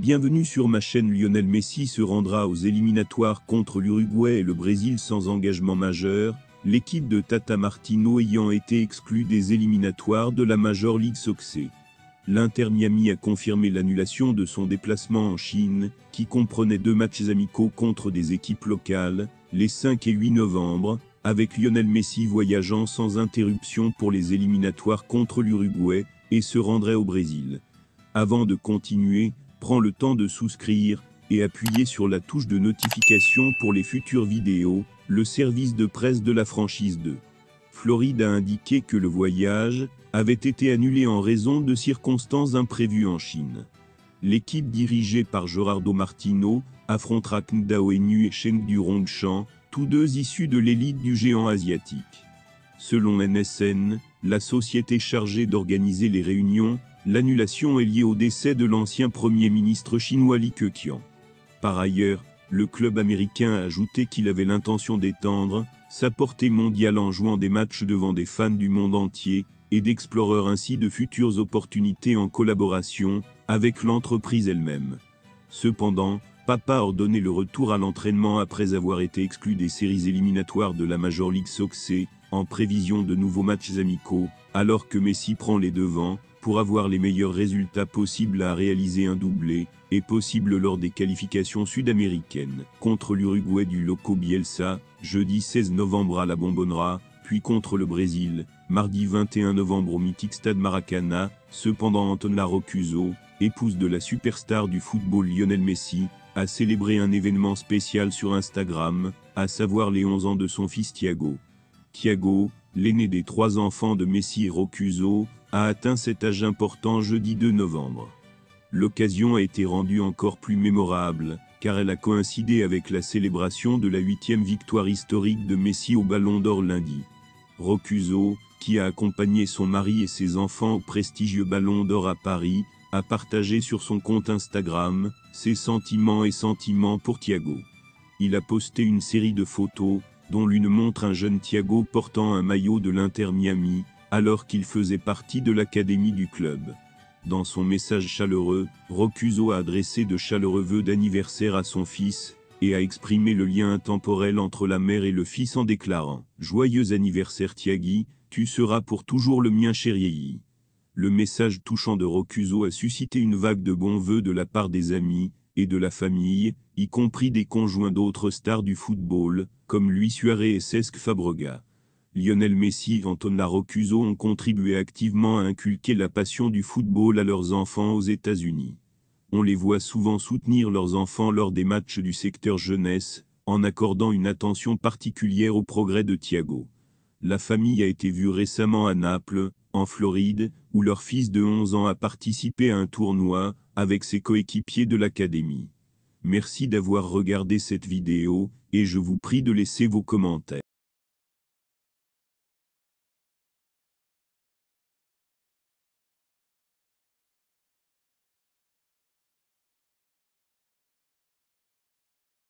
Bienvenue sur ma chaîne. Lionel Messi se rendra aux éliminatoires contre l'Uruguay et le Brésil sans engagement majeur, l'équipe de Tata Martino ayant été exclue des éliminatoires de la Major League Soccer. L'Inter Miami a confirmé l'annulation de son déplacement en Chine, qui comprenait 2 matchs amicaux contre des équipes locales, les 5 et 8 novembre, avec Lionel Messi voyageant sans interruption pour les éliminatoires contre l'Uruguay, et se rendrait au Brésil. Avant de continuer, prends le temps de souscrire, et appuyer sur la touche de notification pour les futures vidéos. Le service de presse de la franchise de Floride a indiqué que le voyage avait été annulé en raison de circonstances imprévues en Chine. L'équipe dirigée par Gerardo Martino affrontera Qingdao Enyu et Chengdu Rongshan, tous deux issus de l'élite du géant asiatique. Selon NSN, la société chargée d'organiser les réunions, l'annulation est liée au décès de l'ancien Premier ministre chinois Li Keqiang. Par ailleurs, le club américain a ajouté qu'il avait l'intention d'étendre sa portée mondiale en jouant des matchs devant des fans du monde entier, et d'explorer ainsi de futures opportunités en collaboration avec l'entreprise elle-même. Cependant, Papa a ordonné le retour à l'entraînement après avoir été exclu des séries éliminatoires de la Major League Soccer, en prévision de nouveaux matchs amicaux, alors que Messi prend les devants, pour avoir les meilleurs résultats possibles à réaliser un doublé, et possible lors des qualifications sud-américaines, contre l'Uruguay du Loco Bielsa, jeudi 16 novembre à la Bombonera, puis contre le Brésil, mardi 21 novembre au mythique stade Maracana. Cependant Antonella Roccuzzo, épouse de la superstar du football Lionel Messi, a célébré un événement spécial sur Instagram, à savoir les 11 ans de son fils Thiago. Thiago, l'aîné des 3 enfants de Messi et Roccuzzo, a atteint cet âge important jeudi 2 novembre. L'occasion a été rendue encore plus mémorable, car elle a coïncidé avec la célébration de la 8e victoire historique de Messi au Ballon d'Or lundi. Roccuzzo, qui a accompagné son mari et ses enfants au prestigieux Ballon d'Or à Paris, a partagé sur son compte Instagram ses sentiments pour Thiago. Il a posté une série de photos, dont l'une montre un jeune Thiago portant un maillot de l'Inter Miami, alors qu'il faisait partie de l'académie du club. Dans son message chaleureux, Roccuzzo a adressé de chaleureux vœux d'anniversaire à son fils, et a exprimé le lien intemporel entre la mère et le fils en déclarant « Joyeux anniversaire Thiagui, tu seras pour toujours le mien chéri ». Le message touchant de Roccuzzo a suscité une vague de bons vœux de la part des amis et de la famille, y compris des conjoints d'autres stars du football, comme Luis Suarez et Cesc Fabregas. Lionel Messi et Antonella Roccuzzo ont contribué activement à inculquer la passion du football à leurs enfants aux États-Unis. On les voit souvent soutenir leurs enfants lors des matchs du secteur jeunesse, en accordant une attention particulière au progrès de Thiago. La famille a été vue récemment à Naples, en Floride, où leur fils de 11 ans a participé à un tournoi, avec ses coéquipiers de l'académie. Merci d'avoir regardé cette vidéo, et je vous prie de laisser vos commentaires.